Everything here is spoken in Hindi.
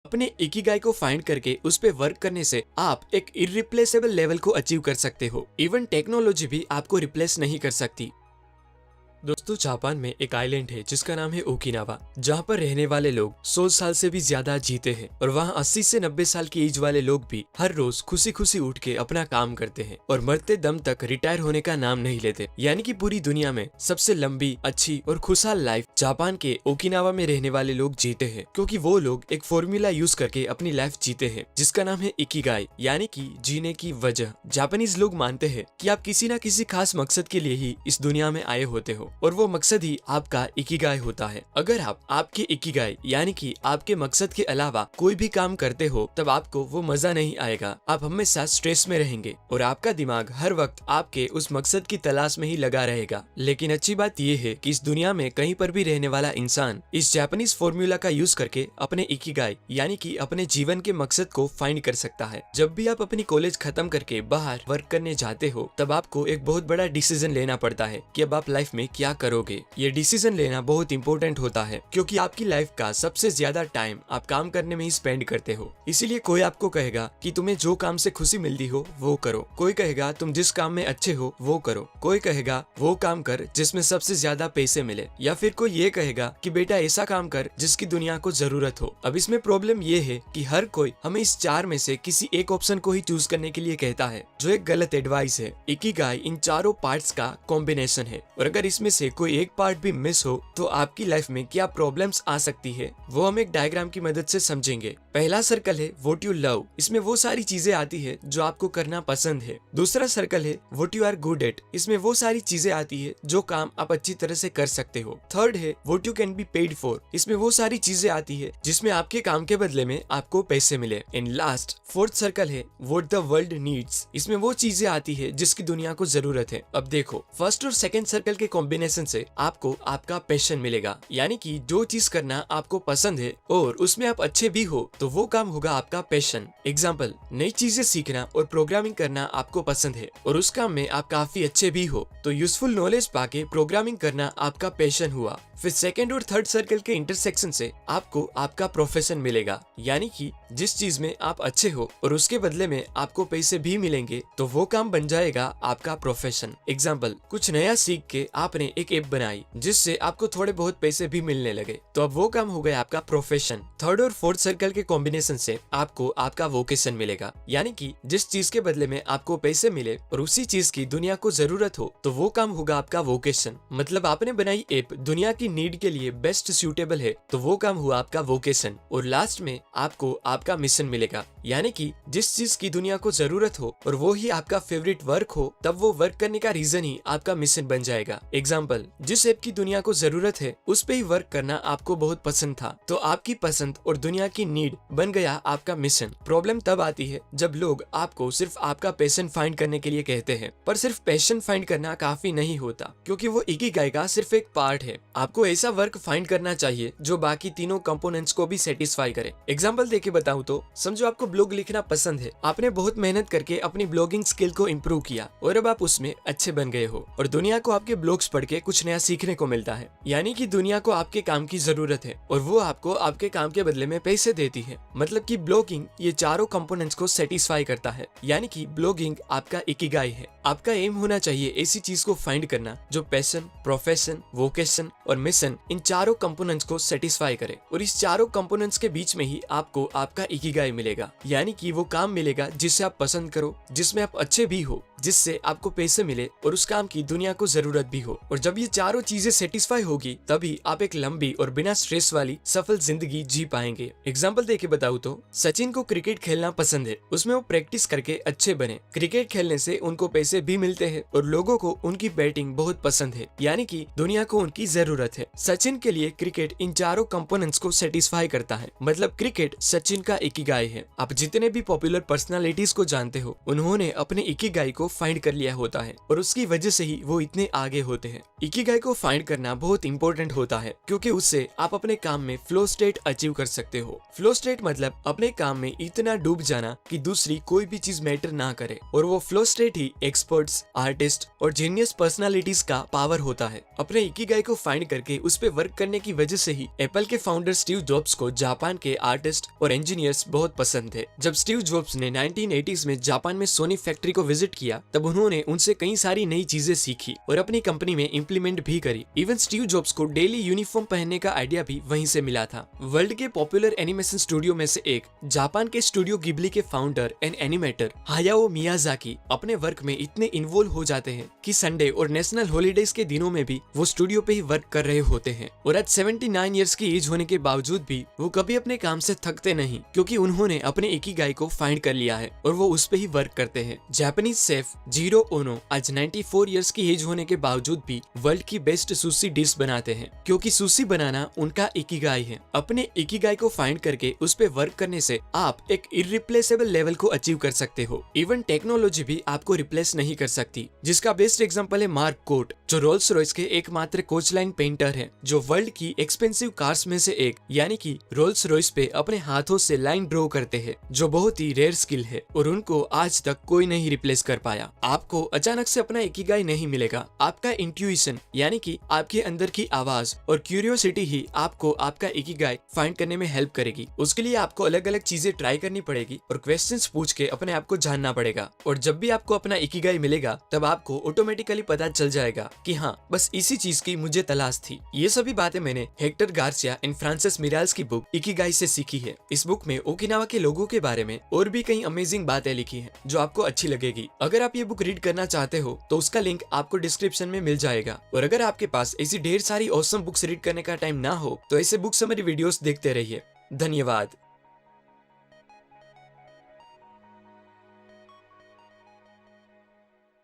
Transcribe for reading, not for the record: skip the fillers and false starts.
अपने इकिगाई को फाइंड करके उस पे वर्क करने से आप एक इररिप्लेसेबल लेवल को अचीव कर सकते हो। इवन टेक्नोलॉजी भी आपको रिप्लेस नहीं कर सकती। दोस्तों, जापान में एक आइलैंड है जिसका नाम है ओकिनावा, जहाँ पर रहने वाले लोग 100 साल से भी ज्यादा जीते हैं और वहाँ 80 से 90 साल की एज वाले लोग भी हर रोज खुशी खुशी उठ के अपना काम करते हैं और मरते दम तक रिटायर होने का नाम नहीं लेते। यानी कि पूरी दुनिया में सबसे लंबी, अच्छी और खुशहाल लाइफ जापान के ओकिनावा में रहने वाले लोग जीते हैं, क्योंकि वो लोग एक फॉर्मूला यूज करके अपनी लाइफ जीते हैं जिसका नाम है इकिगाई, यानी कि जीने की वजह। जापानीज लोग मानते हैं कि आप किसी न किसी खास मकसद के लिए ही इस दुनिया में आए होते हो और वो मकसद ही आपका इकिगाई होता है। अगर आप आपके इकिगाई यानी कि आपके मकसद के अलावा कोई भी काम करते हो तब आपको वो मजा नहीं आएगा। आप हमेशा स्ट्रेस में रहेंगे और आपका दिमाग हर वक्त आपके उस मकसद की तलाश में ही लगा रहेगा। लेकिन अच्छी बात यह है कि इस दुनिया में कहीं पर भी रहने वाला इंसान इस जापानीज फॉर्मूला का यूज करके अपने इकिगाई यानी कि अपने जीवन के मकसद को फाइंड कर सकता है। जब भी आप अपनी कॉलेज खत्म करके बाहर वर्क करने जाते हो तब आपको एक बहुत बड़ा डिसीजन लेना पड़ता है कि अब आप लाइफ में क्या करोगे। ये डिसीजन लेना बहुत इंपॉर्टेंट होता है क्योंकि आपकी लाइफ का सबसे ज्यादा टाइम आप काम करने में ही स्पेंड करते हो। इसीलिए कोई आपको कहेगा कि तुम्हें जो काम से खुशी मिलती हो वो करो, कोई कहेगा तुम जिस काम में अच्छे हो वो करो, कोई कहेगा वो काम कर जिसमें सबसे ज्यादा पैसे मिले, या फिर कोई ये कहेगा कि बेटा ऐसा काम कर जिसकी दुनिया को जरूरत हो। अब इसमें प्रॉब्लम ये है कि हर कोई हमें इस चार में से किसी एक ऑप्शन को ही चूज करने के लिए कहता है, जो एक गलत एडवाइस है। इकिगाई इन चारों पार्ट्स का कॉम्बिनेशन है और अगर इसमें से कोई एक पार्ट भी मिस हो तो आपकी लाइफ में क्या प्रॉब्लम्स आ सकती है वो हम एक डायग्राम की मदद से समझेंगे। पहला सर्कल है व्हाट यू लव, इसमें वो सारी चीजें आती है जो आपको करना पसंद है। दूसरा सर्कल है what you are good at, इसमें वो सारी चीजें आती है जो काम आप अच्छी तरह से कर सकते हो। थर्ड है what you can be paid for, इसमें वो सारी चीजें आती है जिसमें आपके काम के बदले में आपको पैसे मिले। एंड लास्ट फोर्थ सर्कल है व्हाट द वर्ल्ड नीड्स, इसमें वो चीजें आती है जिसकी दुनिया को जरूरत है। अब देखो, फर्स्ट और सेकंड सर्कल के कॉम्बिनेशन से आपको आपका पैशन मिलेगा, यानी कि जो चीज करना आपको पसंद है और उसमें आप अच्छे भी हो तो वो काम होगा आपका पैशन। एग्जाम्पल, नई चीजें सीखना और प्रोग्रामिंग करना आपको पसंद है और उस काम में आप काफी अच्छे भी हो तो यूजफुल नॉलेज पाके प्रोग्रामिंग करना आपका पैशन हुआ। फिर सेकंड और थर्ड सर्कल के इंटरसेक्शन से आपको आपका प्रोफेशन मिलेगा, यानी कि जिस चीज में आप अच्छे हो और उसके बदले में आपको पैसे भी मिलेंगे तो वो काम बन जाएगा आपका प्रोफेशन। एग्जाम्पल, कुछ नया सीख के आपने एक ऐप बनाई जिससे आपको थोड़े बहुत पैसे भी मिलने लगे तो अब वो काम हो गया आपका प्रोफेशन। थर्ड और फोर्थ सर्कल के कॉम्बिनेशन से आपको आपका वोकेशन मिलेगा, यानी कि जिस चीज के बदले में आपको पैसे मिले और उसी चीज की दुनिया को जरूरत हो तो वो काम होगा आपका वोकेशन। मतलब आपने बनाई ऐप दुनिया की नीड के लिए बेस्ट सूटेबल है तो वो काम हुआ आपका वोकेशन। और लास्ट में आपको आपका मिशन मिलेगा, यानी कि जिस चीज की दुनिया को जरूरत हो और वो ही आपका फेवरेट वर्क हो तब वो वर्क करने का रीजन ही आपका मिशन बन जाएगा। एग्जाम्पल, जिस ऐप की दुनिया को जरूरत है उस पे ही वर्क करना आपको बहुत पसंद था तो आपकी पसंद और दुनिया की नीड बन गया आपका मिशन। प्रॉब्लम तब आती है जब लोग आपको सिर्फ आपका पैशन फाइंड करने के लिए कहते हैं, पर सिर्फ पैशन फाइंड करना काफी नहीं होता क्योंकि वो इकिगाई का सिर्फ एक पार्ट है। आपको ऐसा वर्क फाइंड करना चाहिए जो बाकी तीनों कंपोनेंट्स को भी सेटिस्फाई करे। एग्जाम्पल देके बताऊं तो समझो आपको ब्लॉग लिखना पसंद है, आपने बहुत मेहनत करके अपनी ब्लॉगिंग स्किल को इम्प्रूव किया और अब आप उसमें अच्छे बन गए हो और दुनिया को आपके ब्लॉग्स पढ़ के कुछ नया सीखने को मिलता है, यानी कि दुनिया को आपके काम की जरूरत है और वो आपको आपके काम के बदले में पैसे देती है। मतलब कि ब्लॉगिंग ये चारों कंपोनेंट्स को सेटिस्फाई करता है, यानी कि ब्लॉगिंग आपका इकिगाई है। आपका एम होना चाहिए ऐसी चीज को फाइंड करना जो पैशन, प्रोफेशन, वोकेशन और मिशन इन चारों कंपोनेंट्स को सेटिस्फाई करे और इस चारों कंपोनेंट्स के बीच में ही आपको आपका इकिगाई मिलेगा, यानी कि वो काम मिलेगा जिसे आप पसंद करो, जिसमें आप अच्छे भी हो, जिससे आपको पैसे मिले और उस काम की दुनिया को जरूरत भी हो। और जब ये चारों चीजें सेटिस्फाई होगी तभी आप एक लंबी और बिना स्ट्रेस वाली सफल जिंदगी जी पाएंगे। एग्जाम्पल देके बताऊं तो सचिन को क्रिकेट खेलना पसंद है, उसमें वो प्रैक्टिस करके अच्छे बने। क्रिकेट खेलने से उनको पैसे भी मिलते हैं और लोगों को उनकी बैटिंग बहुत पसंद है, यानी कि दुनिया को उनकी जरूरत है। सचिन के लिए क्रिकेट इन चारों कंपोनेंट्स को सेटिस्फाई करता है, मतलब क्रिकेट सचिन का इकिगाई है। आप जितने भी पॉपुलर पर्सनालिटीज को जानते हो उन्होंने अपने इकिगाई को फाइंड कर लिया होता है और उसकी वजह से ही वो इतने आगे होते हैं। इकिगाई को फाइंड करना बहुत इंपॉर्टेंट होता है क्योंकि उससे आप अपने काम में फ्लो स्टेट अचीव कर सकते हो। फ्लो स्टेट मतलब अपने काम में इतना डूब जाना कि दूसरी कोई भी चीज मैटर ना करे, और वो फ्लो स्टेट ही एक्सपर्ट्स, आर्टिस्ट और जीनियस पर्सनालिटीज का पावर होता है। अपने इकिगाई को फाइंड करके उस पे वर्क करने की वजह से ही एप्पल के फाउंडर स्टीव जॉब्स को जापान के आर्टिस्ट और इंजीनियर्स बहुत पसंद थे। जब स्टीव जॉब्स ने 1980s में जापान में सोनी फैक्ट्री को विजिट किया तब उन्होंने उनसे कई सारी नई चीजें सीखी और अपनी कंपनी में इम्प्लीमेंट भी करी। इवन स्टीव जॉब्स को डेली यूनिफॉर्म पहनने का आइडिया भी वहीं से मिला था। वर्ल्ड के पॉपुलर एनिमेशन स्टूडियो में से एक जापान के स्टूडियो गिबली के फाउंडर एंड एनिमेटर हायाओ मियाजाकी अपने वर्क में इतने इन्वॉल्व हो जाते हैं कि संडे और नेशनल हॉलीडेज के दिनों में भी वो स्टूडियो पे ही वर्क कर रहे होते हैं। और आज 79 इयर्स की एज होने के बावजूद भी वो कभी अपने काम से थकते नहीं, क्योंकि उन्होंने अपने इकिगाई को फाइंड कर लिया है और वो उस पे ही वर्क करते हैं। जापानीज शेफ जीरो ओनो आज 94 इयर्स की एज होने के बावजूद भी वर्ल्ड की बेस्ट सुशी डिश बनाते हैं, क्योंकि सुशी बनाना उनका इकिगाई है। अपने इकिगाई को फाइंड करके उस पे वर्क करने से आप एक इररिप्लेसेबल लेवल को अचीव कर सकते हो। इवन टेक्नोलॉजी भी आपको रिप्लेस नहीं कर सकती, जिसका बेस्ट एग्जांपल है मार्क कोट, जो रोल्स रॉयस के एकमात्र कोच लाइन पेंटर है, जो वर्ल्ड की एक्सपेंसिव कार्स में से एक यानी कि रोल्स रॉयस पे अपने हाथों से लाइन ड्रॉ करते हैं, जो बहुत ही रेयर स्किल है और उनको आज तक कोई नहीं रिप्लेस कर पाया। आपको अचानक से अपना इकिगाई नहीं मिलेगा, आपका इंट्यूशन यानी कि आपके अंदर की आवाज और क्यूरियोसिटी ही आपको आपका इकिगाई फाइंड करने में हेल्प करेगी। उसके लिए आपको अलग अलग चीजें ट्राई करनी पड़ेगी और क्वेश्चंस पूछ के अपने आप को जानना पड़ेगा, और जब भी आपको अपना इकिगाई मिलेगा तब आपको ऑटोमेटिकली पता चल जाएगा कि हाँ, बस इसी चीज की मुझे तलाश थी। ये सभी बातें मैंने हेक्टर गार्सिया एंड फ्रांसिस मिराल्स की बुक इकिगाई से सीखी है। इस बुक में ओकिनावा के लोगों के बारे में और भी कई अमेजिंग बातें लिखी हैं जो आपको अच्छी लगेगी। अगर आप ये बुक रीड करना चाहते हो तो उसका लिंक आपको डिस्क्रिप्शन में मिल जाएगा। और अगर आपके पास ऐसी ढेर सारी ऑसम बुक्स रीड करने का टाइम ना हो तो ऐसे बुक समरी वीडियोस देखते रहिए। धन्यवाद।